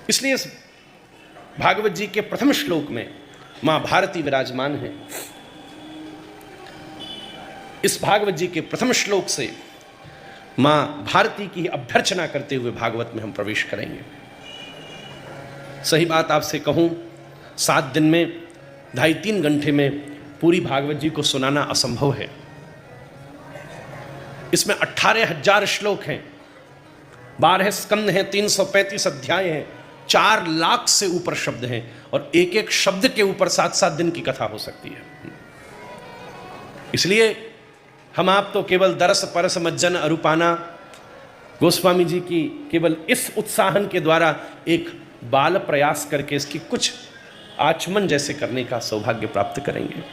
इसलिए इस भागवत जी के प्रथम श्लोक में मां भारती विराजमान है। इस भागवत जी के प्रथम श्लोक से मां भारती की अभ्यर्चना करते हुए भागवत में हम प्रवेश करेंगे। सही बात आपसे कहूं, 7 दिन में 2.5-3 घंटे में पूरी भागवत जी को सुनाना असंभव है। इसमें 18,000 श्लोक हैं, 12 स्कंद हैं, 335 अध्याय हैं, 4 लाख से ऊपर शब्द हैं और एक एक शब्द के ऊपर 7-7 दिन की कथा हो सकती है। इसलिए हम आप तो केवल दरस परस मज्जन अरूपाना गोस्वामी जी की केवल इस उत्साहन के द्वारा एक बाल प्रयास करके इसकी कुछ आचमन जैसे करने का सौभाग्य प्राप्त करेंगे।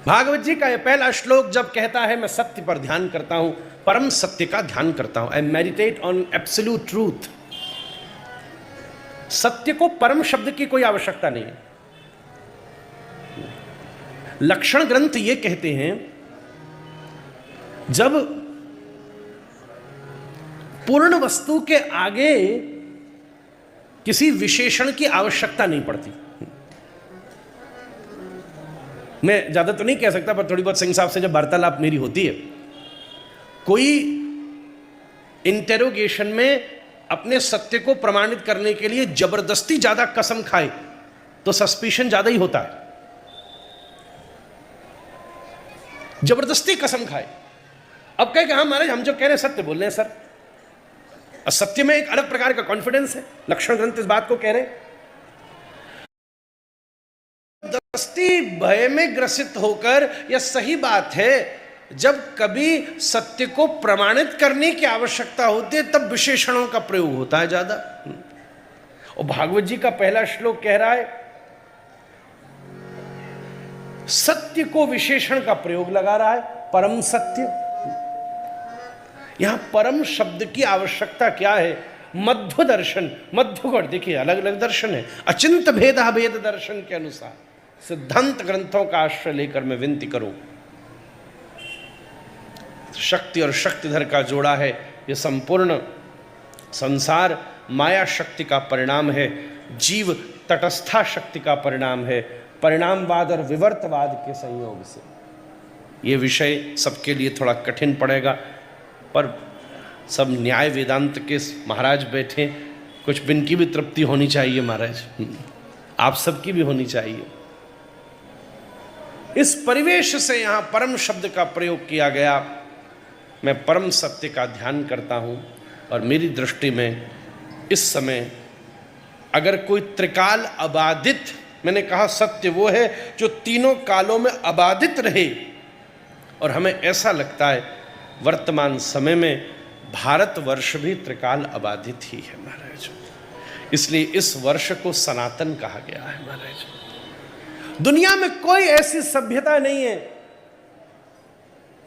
भागवत जी का यह पहला श्लोक जब कहता है मैं सत्य पर ध्यान करता हूं, परम सत्य का ध्यान करता हूं, I meditate on absolute truth. सत्य को परम शब्द की कोई आवश्यकता नहीं है। लक्षण ग्रंथ ये कहते हैं जब पूर्ण वस्तु के आगे किसी विशेषण की आवश्यकता नहीं पड़ती। मैं ज्यादा तो नहीं कह सकता, पर थोड़ी बहुत सिंह साहब से जब वार्तालाप मेरी होती है, कोई इंटेरोगेशन में अपने सत्य को प्रमाणित करने के लिए जबरदस्ती ज्यादा कसम खाए तो सस्पिशन ज्यादा ही होता है। जबरदस्ती कसम खाए, अब कहे कि हाँ महाराज हम जो कह रहे हैं सत्य बोल रहे हैं सर। सत्य में एक अलग प्रकार का कॉन्फिडेंस है, लक्षण ग्रंथ इस बात को कह रहे हैं। जबरदस्ती भय में ग्रसित होकर, यह सही बात है, जब कभी सत्य को प्रमाणित करने की आवश्यकता होती है तब विशेषणों का प्रयोग होता है ज्यादा। और भागवत जी का पहला श्लोक कह रहा है सत्य को विशेषण का प्रयोग लगा रहा है, परम सत्य। यहां परम शब्द की आवश्यकता क्या है? मध्व दर्शन, मध्व गण, देखिए अलग अलग दर्शन है, अचिंत भेद भेद दर्शन के अनुसार सिद्धांत ग्रंथों का आश्रय लेकर मैं विनती करूं। शक्ति और शक्तिधर का जोड़ा है, यह संपूर्ण संसार माया शक्ति का परिणाम है, जीव तटस्था शक्ति का परिणाम है, परिणामवाद और विवर्तवाद के संयोग से। यह विषय सबके लिए थोड़ा कठिन पड़ेगा, पर सब न्याय वेदांत के महाराज बैठे, कुछ बिन की भी तृप्ति होनी चाहिए महाराज, आप सबकी भी होनी चाहिए। इस परिवेश से यहां परम शब्द का प्रयोग किया गया। मैं परम सत्य का ध्यान करता हूं और मेरी दृष्टि में इस समय अगर कोई त्रिकाल अबाधित, मैंने कहा सत्य वो है जो तीनों कालों में अबाधित रहे, और हमें ऐसा लगता है वर्तमान समय में भारतवर्ष भी त्रिकाल अबाधित ही है महाराज। इसलिए इस वर्ष को सनातन कहा गया है महाराज। दुनिया में कोई ऐसी सभ्यता नहीं है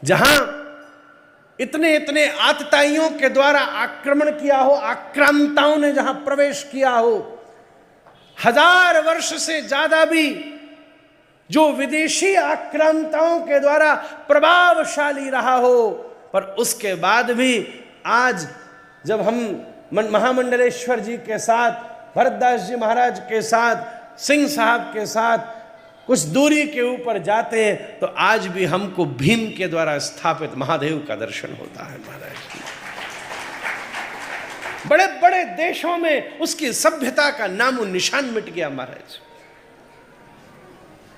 जहां इतने इतने आतताइयों के द्वारा आक्रमण किया हो, आक्रांताओं ने जहां प्रवेश किया हो, 1000 वर्ष से ज्यादा भी जो विदेशी आक्रांताओं के द्वारा प्रभावशाली रहा हो, पर उसके बाद भी आज जब हम महामंडलेश्वर जी के साथ, भरतदास जी महाराज के साथ, सिंह साहब के साथ कुछ दूरी के ऊपर जाते हैं तो आज भी हमको भीम के द्वारा स्थापित महादेव का दर्शन होता है महाराज। बड़े बड़े देशों में उसकी सभ्यता का नामो निशान मिट गया महाराज,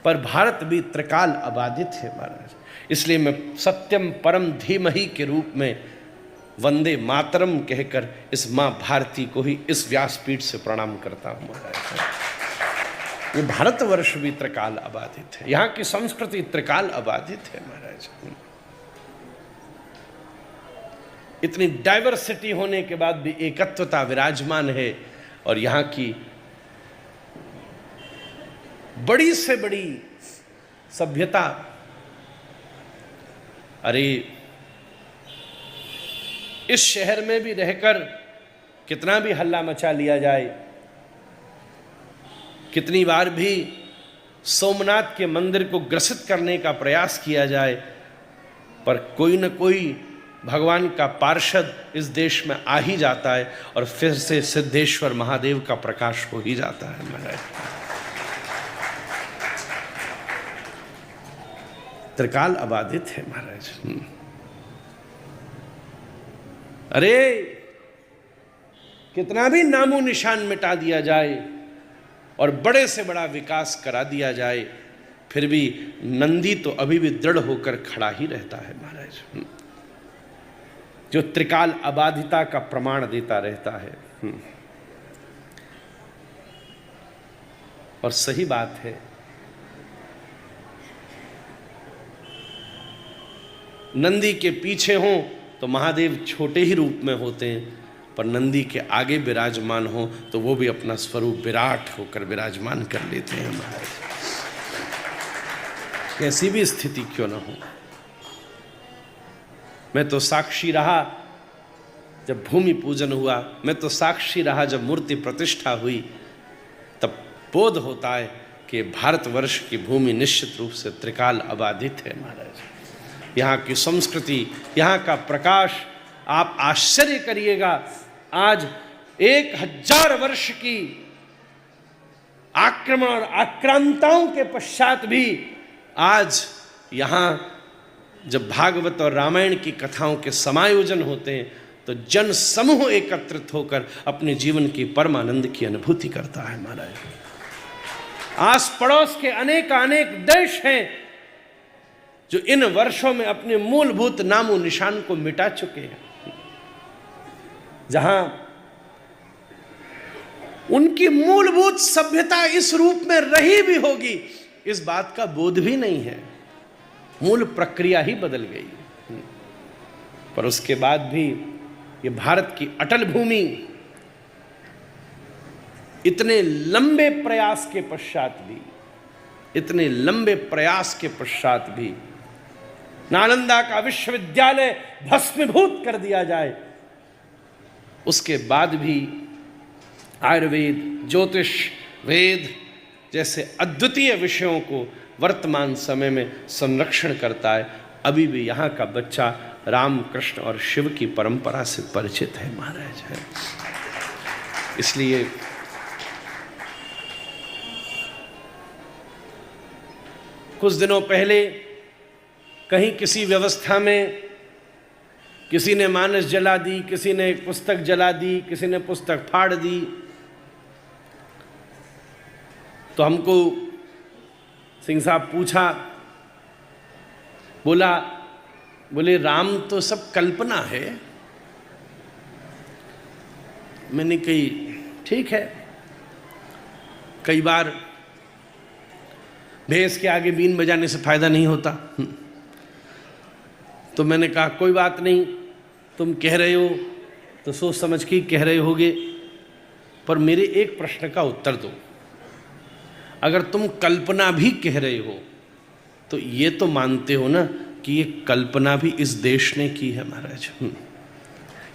पर भारत भी त्रिकाल अबाधित है महाराज। इसलिए मैं सत्यम परम धीमहि के रूप में वंदे मातरम कहकर इस मां भारती को ही इस व्यासपीठ से प्रणाम करता हूं महाराज। ये भारतवर्ष भी त्रिकाल अबाधित है, यहां की संस्कृति त्रिकाल अबाधित है महाराज। इतनी डाइवर्सिटी होने के बाद भी एकत्वता विराजमान है, और यहां की बड़ी से बड़ी सभ्यता, अरे इस शहर में भी रहकर कितना भी हल्ला मचा लिया जाए, कितनी बार भी सोमनाथ के मंदिर को ग्रसित करने का प्रयास किया जाए, पर कोई न कोई भगवान का पार्षद इस देश में आ ही जाता है और फिर से सिद्धेश्वर महादेव का प्रकाश हो ही जाता है महाराज। त्रिकाल अबाधित है महाराज। अरे कितना भी नामो निशान मिटा दिया जाए और बड़े से बड़ा विकास करा दिया जाए, फिर भी नंदी तो अभी भी दृढ़ होकर खड़ा ही रहता है महाराज, जो त्रिकाल अबाधिता का प्रमाण देता रहता है। और सही बात है, नंदी के पीछे हों तो महादेव छोटे ही रूप में होते हैं, पर नंदी के आगे विराजमान हो तो वो भी अपना स्वरूप विराट होकर विराजमान कर लेते हैं महाराज। कैसी भी स्थिति क्यों ना हो। मैं तो साक्षी रहा जब भूमि पूजन हुआ, मैं तो साक्षी रहा जब मूर्ति प्रतिष्ठा हुई, तब बोध होता है कि भारतवर्ष की भूमि निश्चित रूप से त्रिकाल अबाधित है महाराज। यहाँ की संस्कृति, यहाँ का प्रकाश, आप आश्चर्य करिएगा, आज 1000 वर्ष की आक्रमण और आक्रांताओं के पश्चात भी आज यहाँ जब भागवत और रामायण की कथाओं के समायोजन होते हैं तो जन समूह एकत्रित होकर अपने जीवन की परमानंद की अनुभूति करता है महाराज। आस पड़ोस के अनेक देश हैं जो इन वर्षों में अपने मूलभूत नामो निशान को मिटा चुके हैं, जहां उनकी मूलभूत सभ्यता इस रूप में रही भी होगी, इस बात का बोध भी नहीं है। मूल प्रक्रिया ही बदल गई। पर उसके बाद भी ये भारत की अटल भूमि इतने लंबे प्रयास के पश्चात भी नालंदा का विश्वविद्यालय भस्मीभूत कर दिया जाए, उसके बाद भी आयुर्वेद, ज्योतिष, वेद जैसे अद्वितीय विषयों को वर्तमान समय में संरक्षण करता है। अभी भी यहाँ का बच्चा राम, कृष्ण और शिव की परंपरा से परिचित है महाराज है। इसलिए कुछ दिनों पहले कहीं किसी व्यवस्था में किसी ने मानस जला दी, किसी ने एक पुस्तक जला दी, किसी ने पुस्तक फाड़ दी, तो हमको सिंह साहब पूछा, बोले राम तो सब कल्पना है। मैंने कही ठीक है, कई बार भैंस के आगे बीन बजाने से फायदा नहीं होता। तो मैंने कहा कोई बात नहीं, तुम कह रहे हो तो सोच समझ के कह रहे होगे, पर मेरे एक प्रश्न का उत्तर दो। अगर तुम कल्पना भी कह रहे हो तो ये तो मानते हो ना कि ये कल्पना भी इस देश ने की है महाराज।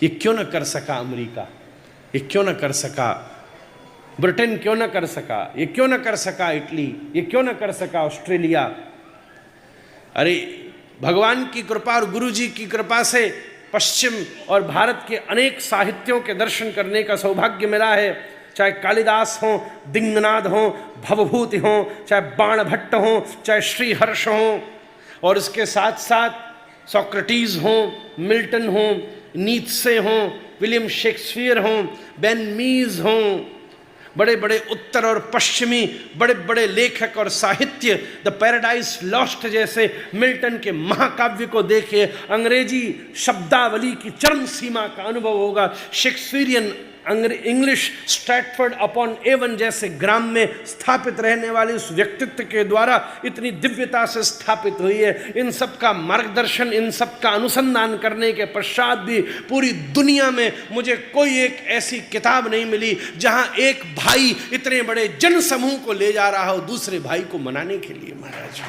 ये क्यों ना कर सका अमेरिका, ये क्यों ना कर सका ब्रिटेन, क्यों ना कर सका, ये क्यों ना कर सका इटली, ये क्यों ना कर सका ऑस्ट्रेलिया। अरे भगवान की कृपा और गुरु जी की कृपा से पश्चिम और भारत के अनेक साहित्यों के दर्शन करने का सौभाग्य मिला है। चाहे कालिदास हों, दिंगनाथ हों, भवभूति हों, चाहे बाणभट्ट हों, चाहे श्रीहर्ष हों, और इसके साथ साथ सॉक्रेटिस हों, मिल्टन हों, नीत्शे हों, विलियम शेक्सपियर हों, बेन मीज हों, बड़े बड़े उत्तर और पश्चिमी बड़े बड़े लेखक और साहित्य, द पैराडाइज लॉस्ट जैसे मिल्टन के महाकाव्य को देखिए, अंग्रेजी शब्दावली की चरम सीमा का अनुभव होगा। Shakespearean English Stratford upon Avon जैसे ग्राम में स्थापित रहने वाले उस व्यक्तित्व के द्वारा इतनी दिव्यता से स्थापित हुई है। इन सब का मार्गदर्शन, इन सब का अनुसंधान करने के पश्चात भी पूरी दुनिया में मुझे कोई एक ऐसी किताब नहीं मिली जहां एक भाई इतने बड़े जन समूह को ले जा रहा हो दूसरे भाई को मनाने के लिए महाराज।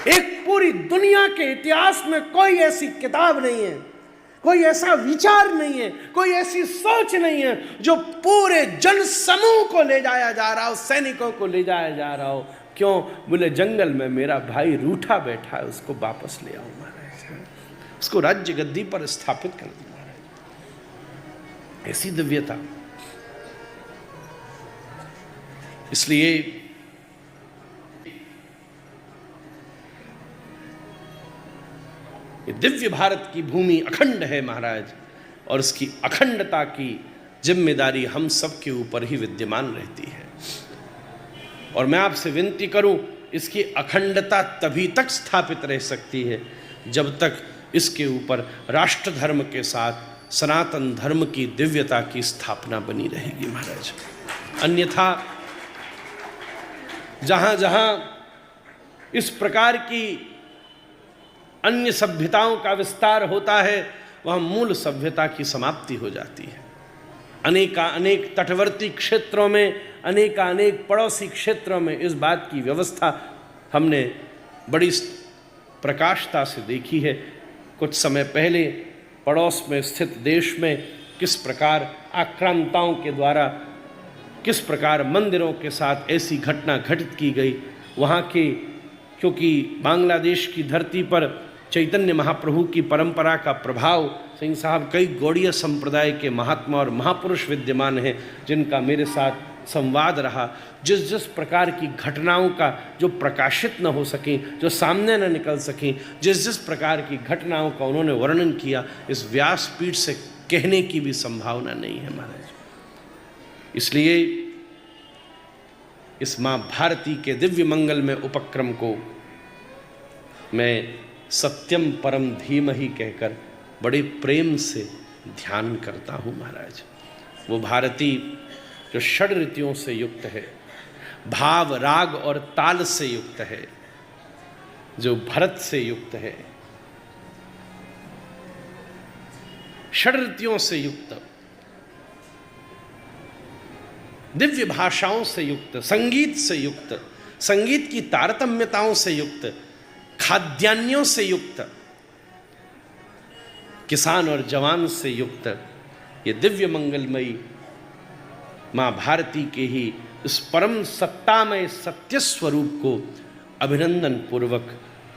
एक पूरी दुनिया के इतिहास में कोई ऐसी किताब नहीं है, कोई ऐसा विचार नहीं है, कोई ऐसी सोच नहीं है जो पूरे जन समूह को ले जाया जा रहा हो, सैनिकों को ले जाया जा रहा हो क्यों? बोले जंगल में मेरा भाई रूठा बैठा है, उसको वापस ले आओ महाराज, उसको राज्य गद्दी पर स्थापित कर दो महाराज। ऐसी दिव्यता। इसलिए ये दिव्य भारत की भूमि अखंड है महाराज, और उसकी अखंडता की जिम्मेदारी हम सब के ऊपर ही विद्यमान रहती है। और मैं आपसे विनती करूं, इसकी अखंडता तभी तक स्थापित रह सकती है जब तक इसके ऊपर राष्ट्र धर्म के साथ सनातन धर्म की दिव्यता की स्थापना बनी रहेगी महाराज। अन्यथा जहां जहां इस प्रकार की अन्य सभ्यताओं का विस्तार होता है, वहां मूल सभ्यता की समाप्ति हो जाती है। अनेक तटवर्ती क्षेत्रों में, अनेक पड़ोसी क्षेत्रों में इस बात की व्यवस्था हमने बड़ी प्रकाशता से देखी है। कुछ समय पहले पड़ोस में स्थित देश में किस प्रकार आक्रांताओं के द्वारा किस प्रकार मंदिरों के साथ ऐसी घटना घटित की गई। वहाँ के, क्योंकि बांग्लादेश की धरती पर चैतन्य महाप्रभु की परंपरा का प्रभाव, सिंह साहब कई गौड़ीय संप्रदाय के महात्मा और महापुरुष विद्यमान हैं जिनका मेरे साथ संवाद रहा। जिस प्रकार की घटनाओं का जो प्रकाशित न हो सकें, जो सामने न निकल सकें, जिस प्रकार की घटनाओं का उन्होंने वर्णन किया, इस व्यासपीठ से कहने की भी संभावना नहीं है महाराज। इसलिए इस माँ भारती के दिव्य मंगल में उपक्रम को मैं सत्यम परम धीमहि कहकर बड़े प्रेम से ध्यान करता हूँ महाराज। वो भारती जो षड ऋतुओं से युक्त है, भाव राग और ताल से युक्त है, जो भरत से युक्त है, षड ऋतुओं से युक्त, दिव्य भाषाओं से युक्त, संगीत से युक्त, संगीत की तारतम्यताओं से युक्त, खाद्यान्यों से युक्त, किसान और जवान से युक्त ये दिव्य मंगलमयी माँ भारती के ही इस परम सत्तामय सत्य स्वरूप को अभिनंदन पूर्वक,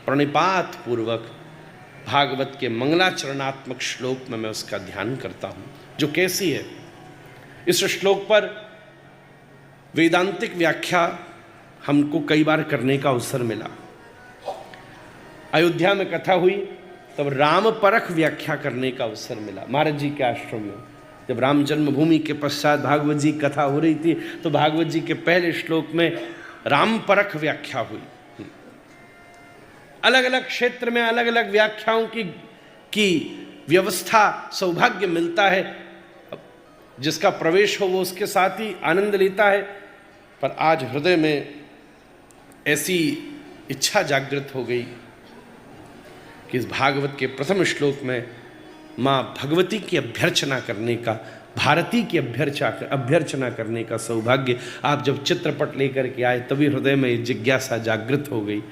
प्रणिपात पूर्वक भागवत के मंगलाचरणात्मक श्लोक में मैं उसका ध्यान करता हूँ, जो कैसी है। इस श्लोक पर वेदांतिक व्याख्या हमको कई बार करने का अवसर मिला। अयोध्या में कथा हुई तब राम परख व्याख्या करने का अवसर मिला महाराज जी के आश्रम में। जब राम जन्मभूमि के पश्चात भागवत जी कथा हो रही थी तो भागवत जी के पहले श्लोक में राम परख व्याख्या हुई। अलग अलग क्षेत्र में अलग अलग व्याख्याओं की व्यवस्था सौभाग्य मिलता है, जिसका प्रवेश हो वो उसके साथ ही आनंद लेता है। पर आज हृदय में ऐसी इच्छा जागृत हो गई कि इस भागवत के प्रथम श्लोक में माँ भगवती की अभ्यर्चना करने का, भारती की अभ्यर्चना करने का सौभाग्य आप जब चित्रपट लेकर के आए तभी हृदय में जिज्ञासा जागृत हो गई।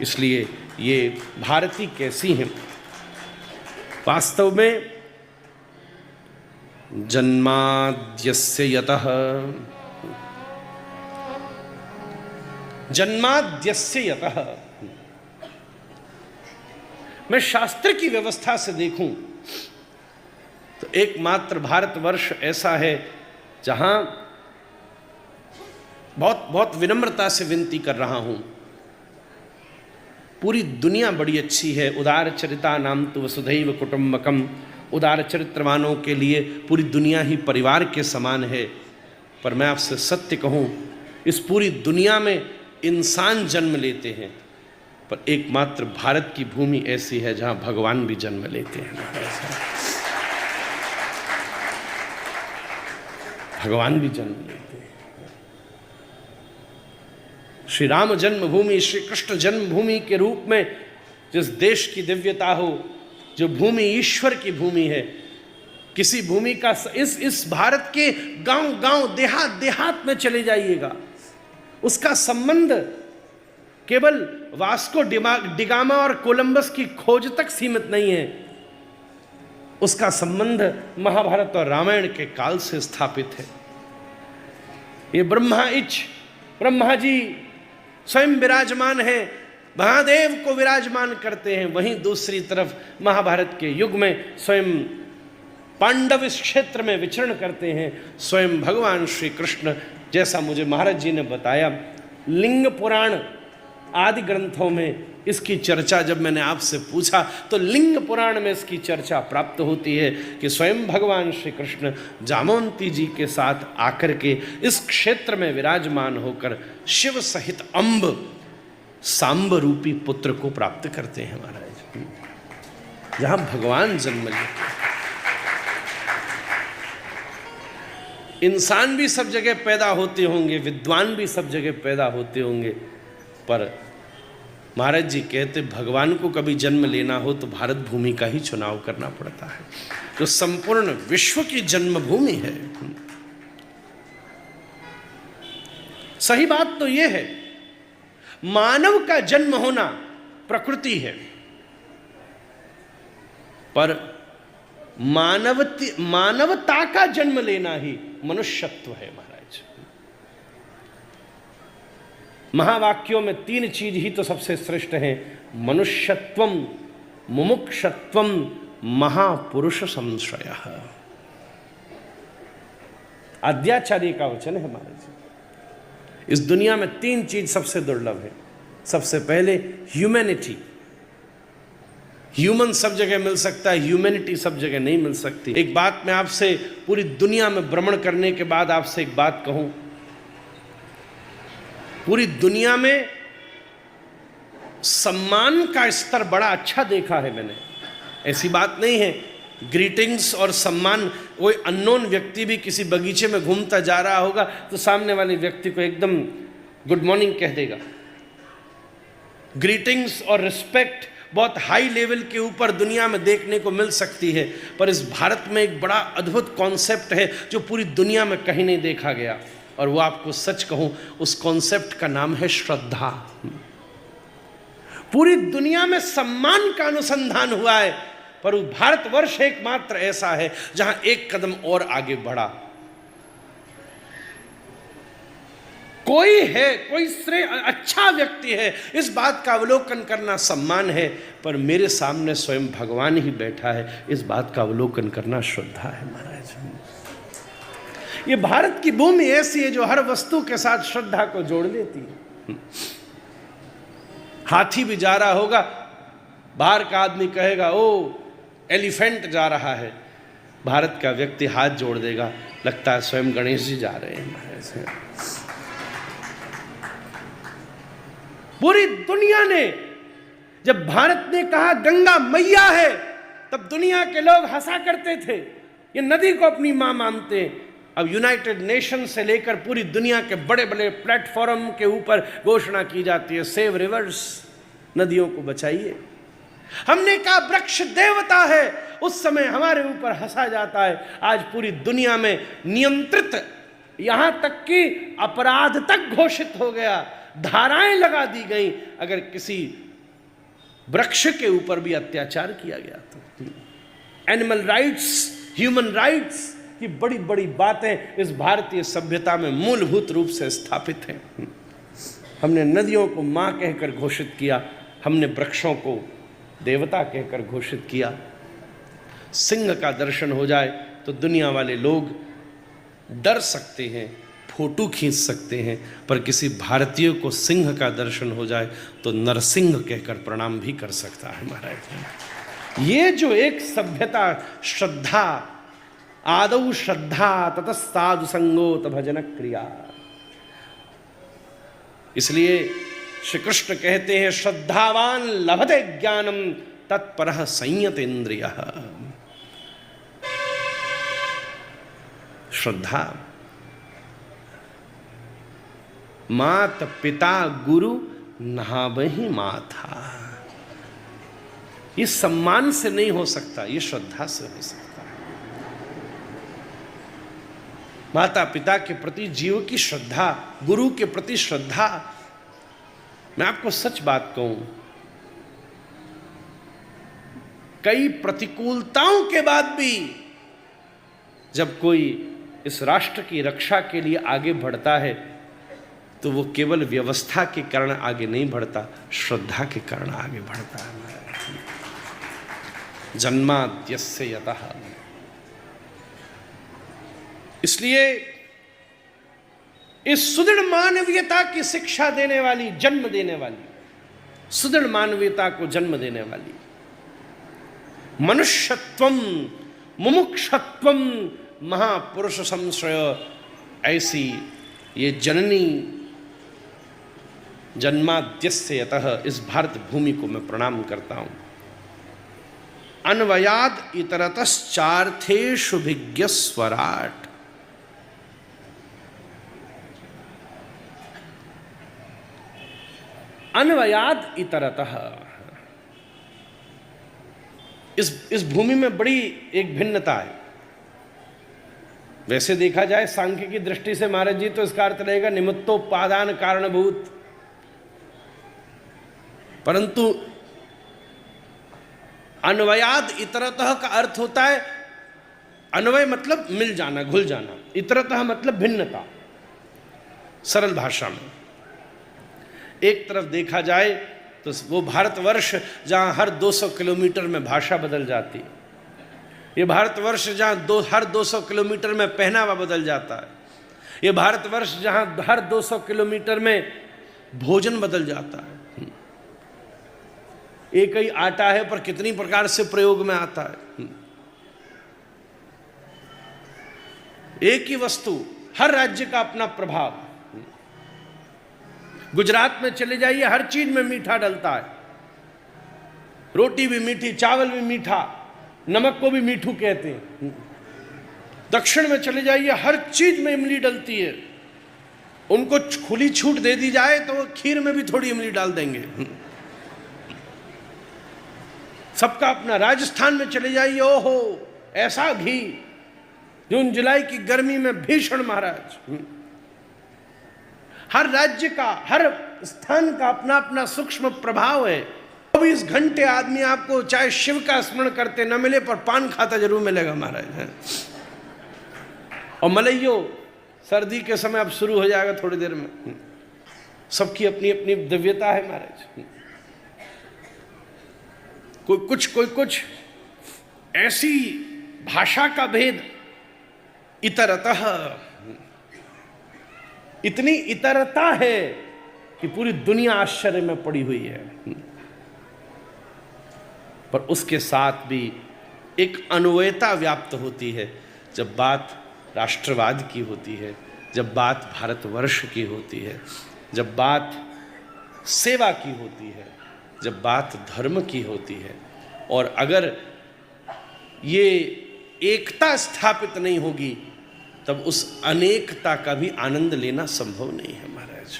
इसलिए ये भारती कैसी हैं? वास्तव में जन्माद्यस्य यतः मैं शास्त्र की व्यवस्था से देखूं तो एकमात्र भारतवर्ष ऐसा है जहां बहुत विनम्रता से विनती कर रहा हूं, पूरी दुनिया बड़ी अच्छी है। उदार चरिता नाम तो वसुधैव कुटुंबकम, उदार चरित्रवानों के लिए पूरी दुनिया ही परिवार के समान है। पर मैं आपसे सत्य कहूं, इस पूरी दुनिया में इंसान जन्म लेते हैं, पर एकमात्र भारत की भूमि ऐसी है जहां भगवान भी जन्म लेते हैं। भगवान भी जन्म लेते हैं। श्री राम जन्मभूमि, श्री कृष्ण जन्मभूमि के रूप में जिस देश की दिव्यता हो, जो भूमि ईश्वर की भूमि है, किसी भूमि का इस भारत के गांव देहात में चले जाइएगा, उसका संबंध केवल वास्को डिगामा और कोलंबस की खोज तक सीमित नहीं है। उसका संबंध महाभारत और रामायण के काल से स्थापित है। ये ब्रह्मा जी स्वयं विराजमान है, महादेव को विराजमान करते हैं। वहीं दूसरी तरफ महाभारत के युग में स्वयं पांडव इस क्षेत्र में विचरण करते हैं, स्वयं भगवान श्री कृष्ण। जैसा मुझे महाराज जी ने बताया, लिंग पुराण आदि ग्रंथों में इसकी चर्चा जब मैंने आपसे पूछा तो लिंग पुराण में इसकी चर्चा प्राप्त होती है कि स्वयं भगवान श्री कृष्ण जामवंती जी के साथ आकर के इस क्षेत्र में विराजमान होकर शिव सहित अम्ब सांब रूपी पुत्र को प्राप्त करते हैं महाराज, जहां भगवान जन्म लेते हैं। इंसान भी सब जगह पैदा होते होंगे, विद्वान भी सब जगह पैदा होते होंगे, पर महाराज जी कहते भगवान को कभी जन्म लेना हो तो भारत भूमि का ही चुनाव करना पड़ता है, जो संपूर्ण विश्व की जन्मभूमि है। सही बात तो यह है, मानव का जन्म होना प्रकृति है, पर मानवता का जन्म लेना ही मनुष्यत्व है महाराज। महावाक्यों में 3 चीज ही तो सबसे श्रेष्ठ है, मनुष्यत्वम, मुमुक्षत्वम, महापुरुष संश्रयः। आद्याचार्य का वचन है महाराज। इस दुनिया में 3 चीज सबसे दुर्लभ है। सबसे पहले ह्यूमैनिटी, ह्यूमन सब जगह मिल सकता है, ह्यूमैनिटी सब जगह नहीं मिल सकती। एक बात मैं आपसे पूरी दुनिया में भ्रमण करने के बाद आपसे एक बात कहूं, पूरी दुनिया में सम्मान का स्तर बड़ा अच्छा देखा है मैंने। ऐसी बात नहीं है, ग्रीटिंग्स और सम्मान, कोई अननोन व्यक्ति भी किसी बगीचे में घूमता जा रहा होगा तो सामने वाले व्यक्ति को एकदम गुड मॉर्निंग कह देगा। ग्रीटिंग्स और रिस्पेक्ट बहुत हाई लेवल के ऊपर दुनिया में देखने को मिल सकती है, पर इस भारत में एक बड़ा अद्भुत कॉन्सेप्ट है जो पूरी दुनिया में कहीं नहीं देखा गया, और वो आपको सच कहूं, उस कॉन्सेप्ट का नाम है श्रद्धा। पूरी दुनिया में सम्मान का अनुसंधान हुआ है, पर भारतवर्ष एकमात्र ऐसा है जहां एक कदम और आगे बढ़ा। कोई है, कोई श्रेय अच्छा व्यक्ति है, इस बात का अवलोकन करना सम्मान है, पर मेरे सामने स्वयं भगवान ही बैठा है, इस बात का अवलोकन करना श्रद्धा है महाराज। ये भारत की भूमि ऐसी है जो हर वस्तु के साथ श्रद्धा को जोड़ लेती है। हाथी भी जा रहा होगा, बाहर का आदमी कहेगा ओ एलिफेंट जा रहा है, भारत का व्यक्ति हाथ जोड़ देगा, लगता है स्वयं गणेश जी जा रहे हैं महाराज। पूरी दुनिया ने, जब भारत ने कहा गंगा मैया है, तब दुनिया के लोग हंसा करते थे, ये नदी को अपनी मां मानते हैं। अब यूनाइटेड नेशन से लेकर पूरी दुनिया के बड़े बड़े प्लेटफॉर्म के ऊपर घोषणा की जाती है, सेव रिवर्स, नदियों को बचाइए। हमने कहा वृक्ष देवता है, उस समय हमारे ऊपर हंसा जाता है। आज पूरी दुनिया में नियंत्रित, यहां तक कि अपराध तक घोषित हो गया, धाराएं लगा दी गई अगर किसी वृक्ष के ऊपर भी अत्याचार किया गया तो। एनिमल राइट्स, ह्यूमन राइट्स की बड़ी बड़ी बातें इस भारतीय सभ्यता में मूलभूत रूप से स्थापित हैं। हमने नदियों को मां कहकर घोषित किया, हमने वृक्षों को देवता कहकर घोषित किया। सिंह का दर्शन हो जाए तो दुनिया वाले लोग डर सकते हैं, फोटो खींच सकते हैं, पर किसी भारतीय को सिंह का दर्शन हो जाए तो नरसिंह कहकर प्रणाम भी कर सकता है महाराज। ये जो एक सभ्यता, श्रद्धा, आदौ श्रद्धा ततस्तादु संगोत भजन क्रिया, इसलिए श्री कृष्ण कहते हैं श्रद्धावान लभते ज्ञानम तत्परः संयतेन्द्रियः। श्रद्धा, मात पिता गुरु नहावहि माथा, ये सम्मान से नहीं हो सकता, ये श्रद्धा से हो सकता है। माता पिता के प्रति जीव की श्रद्धा, गुरु के प्रति श्रद्धा। मैं आपको सच बात कहूं, कई प्रतिकूलताओं के बाद भी जब कोई इस राष्ट्र की रक्षा के लिए आगे बढ़ता है तो वो केवल व्यवस्था के कारण आगे नहीं बढ़ता, श्रद्धा के कारण आगे बढ़ता है। जन्माद्यस्य यतः। इसलिए इस सुदृढ़ मानवीयता की शिक्षा देने वाली, जन्म देने वाली, सुदृढ़ मानवीयता को जन्म देने वाली मनुष्यत्वम मुमुक्षत्वम महापुरुष संश्रय, ऐसी ये जननी जन्माद्यस्य यतः इस भारत भूमि को मैं प्रणाम करता हूं। अन्वयाद इतरतश्चार्थेषु भिज्ञ स्वराट। अन्वयाद इतरतः, इस भूमि में बड़ी एक भिन्नता है। वैसे देखा जाए सांख्य की दृष्टि से महाराज जी, तो इसका अर्थ रहेगा निमित्तोपादान कारणभूत, परंतु अन्वयाद इतरतः का अर्थ होता है, अन्वय मतलब मिल जाना, घुल जाना, इतरतः मतलब भिन्नता। सरल भाषा में एक तरफ देखा जाए तो वो भारतवर्ष जहां हर 200 किलोमीटर में भाषा बदल जाती है, ये भारतवर्ष जहां हर 200 किलोमीटर में पहनावा बदल जाता है, ये भारतवर्ष जहां हर 200 किलोमीटर में भोजन बदल जाता है। एक ही आटा है पर कितनी प्रकार से प्रयोग में आता है। एक ही वस्तु, हर राज्य का अपना प्रभाव। गुजरात में चले जाइए, हर चीज में मीठा डलता है, रोटी भी मीठी, चावल भी मीठा, नमक को भी मीठू कहते हैं। दक्षिण में चले जाइए, हर चीज में इमली डलती है, उनको खुली छूट दे दी जाए तो वो खीर में भी थोड़ी इमली डाल देंगे। सबका अपना। राजस्थान में चले जाइए, ओहो ऐसा घी, जून जुलाई की गर्मी में भीषण महाराज। हर राज्य का, हर स्थान का अपना अपना सूक्ष्म प्रभाव है। 24 घंटे आदमी आपको चाहे शिव का स्मरण करते न मिले पर पान खाता जरूर मिलेगा महाराज। और मलइयो सर्दी के समय अब शुरू हो जाएगा थोड़ी देर में। सबकी अपनी अपनी दिव्यता है महाराज। कोई कुछ ऐसी भाषा का भेद, इतरतः, इतनी इतरता है कि पूरी दुनिया आश्चर्य में पड़ी हुई है। पर उसके साथ भी एक अन्वयता व्याप्त होती है जब बात राष्ट्रवाद की होती है, जब बात भारतवर्ष की होती है, जब बात सेवा की होती है, जब बात धर्म की होती है। और अगर ये एकता स्थापित नहीं होगी तब उस अनेकता का भी आनंद लेना संभव नहीं है महाराज।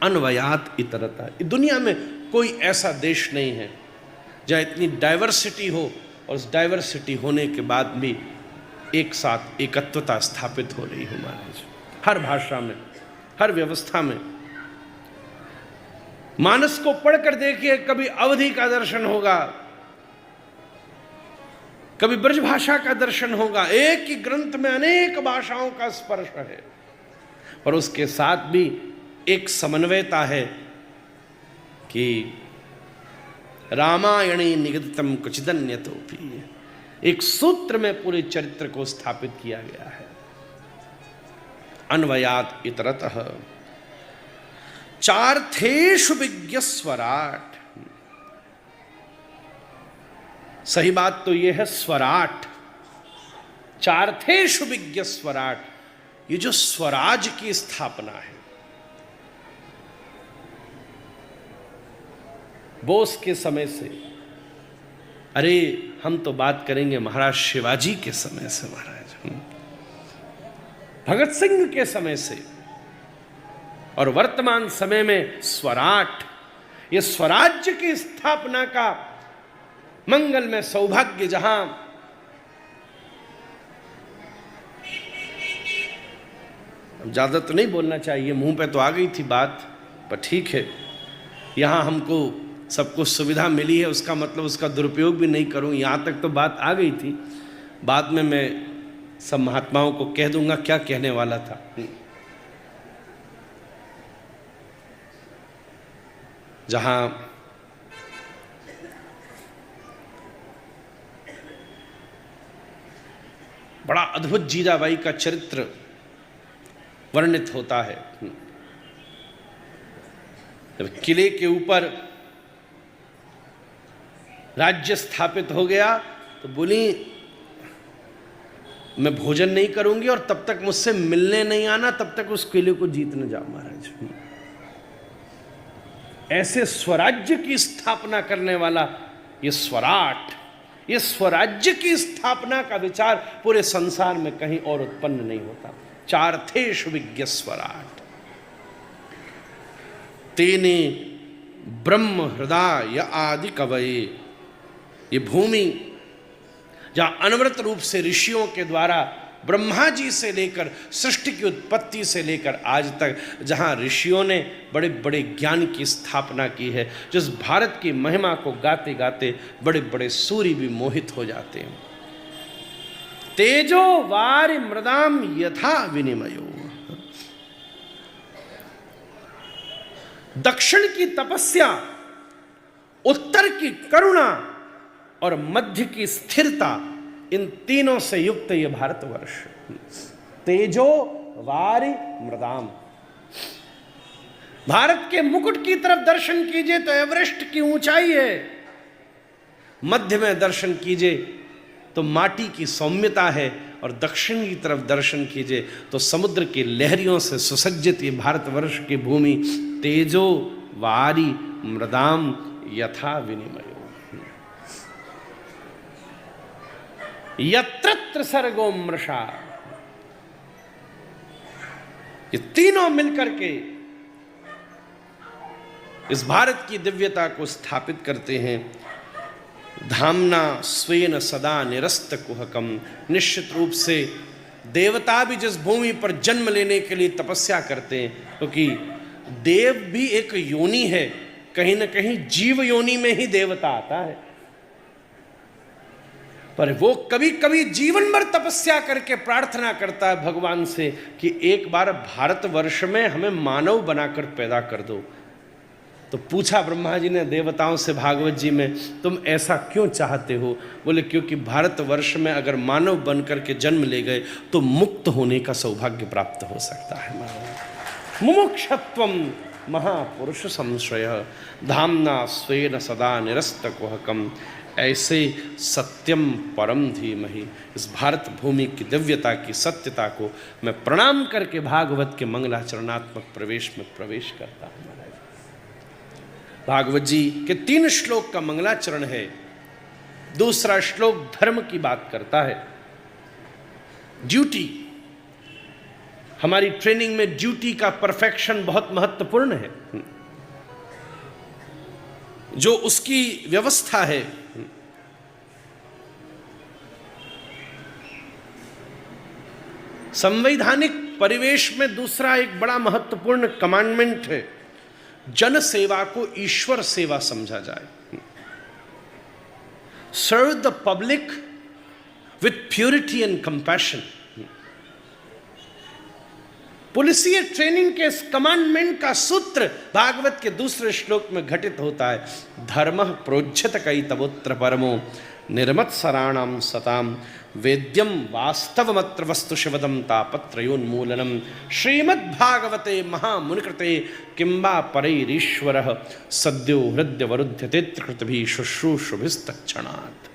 अन्वयात इतरता। दुनिया में कोई ऐसा देश नहीं है जहाँ इतनी डाइवर्सिटी हो और उस डाइवर्सिटी होने के बाद भी एक साथ एकत्वता स्थापित हो रही हो महाराज। हर भाषा में, हर व्यवस्था में। मानस को पढ़कर देखिए, कभी अवधि का दर्शन होगा, कभी ब्रजभाषा का दर्शन होगा। एक ही ग्रंथ में अनेक भाषाओं का स्पर्श है, पर उसके साथ भी एक समन्वयता है कि रामायणे निगदितम कुचिदन्यतोपि, एक सूत्र में पूरे चरित्र को स्थापित किया गया है। अन्वयात इतरतः चार्थेषु विज्ञ स्वराट। सही बात तो यह है, स्वराट, चार्थेषु विज्ञ स्वराट। ये जो स्वराज की स्थापना है, बोस के समय से, अरे हम तो बात करेंगे महाराज शिवाजी के समय से महाराज, भगत सिंह के समय से, और वर्तमान समय में स्वराट, ये स्वराज्य की स्थापना का मंगल में सौभाग्य, जहां ज्यादा तो नहीं बोलना चाहिए, मुंह पे तो आ गई थी बात, पर ठीक है, यहां हमको सब कुछ सुविधा मिली है, उसका मतलब उसका दुरुपयोग भी नहीं करूं। यहां तक तो बात आ गई थी, बाद में मैं सब महात्माओं को कह दूंगा क्या कहने वाला था। जहां बड़ा अद्भुत जीजाबाई का चरित्र वर्णित होता है। जब किले के ऊपर राज्य स्थापित हो गया तो बोली मैं भोजन नहीं करूंगी और तब तक मुझसे मिलने नहीं आना, तब तक उस किले को जीत न जाओ महाराज। ऐसे स्वराज्य की स्थापना करने वाला ये स्वराट, ये स्वराज्य की स्थापना का विचार पूरे संसार में कहीं और उत्पन्न नहीं होता। चार्थेषु विज्ञ स्वराट तेने ब्रह्म हृदय आदि कवये। ये भूमि जहां अनवरत रूप से ऋषियों के द्वारा ब्रह्मा जी से लेकर सृष्टि की उत्पत्ति से लेकर आज तक जहां ऋषियों ने बड़े बड़े ज्ञान की स्थापना की है, जिस भारत की महिमा को गाते गाते बड़े बड़े सूर्य भी मोहित हो जाते हैं। तेजो वारि मृदाम यथा विनिमयो। दक्षिण की तपस्या, उत्तर की करुणा और मध्य की स्थिरता, इन तीनों से युक्त ये भारतवर्ष। तेजो वारि मृदाम। भारत के मुकुट की तरफ दर्शन कीजिए तो एवरेस्ट की ऊंचाई है, मध्य में दर्शन कीजिए तो माटी की सौम्यता है, और दक्षिण की तरफ दर्शन कीजिए तो समुद्र की लहरियों से सुसज्जित ये भारतवर्ष की भूमि। तेजो वारि मृदाम यथा विनिमयो। यत्र सर्गो मृषा। ये तीनों मिलकर के इस भारत की दिव्यता को स्थापित करते हैं। धामना स्वेन सदा निरस्त कुहकम। निश्चित रूप से देवता भी जिस भूमि पर जन्म लेने के लिए तपस्या करते हैं, क्योंकि देव भी एक योनि है, कहीं न कहीं जीव योनि में ही देवता आता है, पर वो कभी कभी जीवन भर तपस्या करके प्रार्थना करता है भगवान से कि एक बार भारतवर्ष में हमें मानव बनाकर पैदा कर दो। तो पूछा ब्रह्मा जी ने देवताओं से भागवत जी में, तुम ऐसा क्यों चाहते हो? बोले क्योंकि भारतवर्ष में अगर मानव बनकर के जन्म ले गए तो मुक्त होने का सौभाग्य प्राप्त हो सकता है। मुमुक्षत्वम महापुरुष संश्रय धामना स्वेन सदा निरस्त कुहकम। ऐसे सत्यम परम धीमहि। इस भारत भूमि की दिव्यता की सत्यता को मैं प्रणाम करके भागवत के मंगलाचरणात्मक प्रवेश में प्रवेश करता हूँ। भागवत जी के 3 श्लोक का मंगलाचरण है। दूसरा श्लोक धर्म की बात करता है, ड्यूटी। हमारी ट्रेनिंग में ड्यूटी का परफेक्शन बहुत महत्वपूर्ण है। जो उसकी व्यवस्था है, संवैधानिक परिवेश में दूसरा एक बड़ा महत्वपूर्ण कमांडमेंट है, जन सेवा को ईश्वर सेवा समझा जाए। Serve the public with purity and compassion. पुलिसीय ट्रेनिंग के इस कमांडमेंट का सूत्र भागवत के दूसरे श्लोक में घटित होता है। धर्मः प्रोज्झत कई तवोत्र परमो निर्मत सराणाम सताम वेद्यम वास्तवमत्र वस्तु शिवदम तापत्रयोन्मूलनम। श्रीमद्भागवते महामुनिकृते किंबा परैरीश्वरः सद्यो हृदय वरुध्यते कृतभिः शुश्रूषुभिस्तक्षणात्।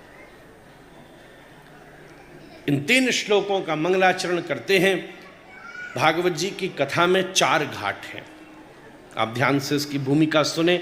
इन 3 श्लोकों का मंगलाचरण करते हैं। भागवत जी की कथा में 4 घाट हैं। आप ध्यान से इसकी भूमिका सुने।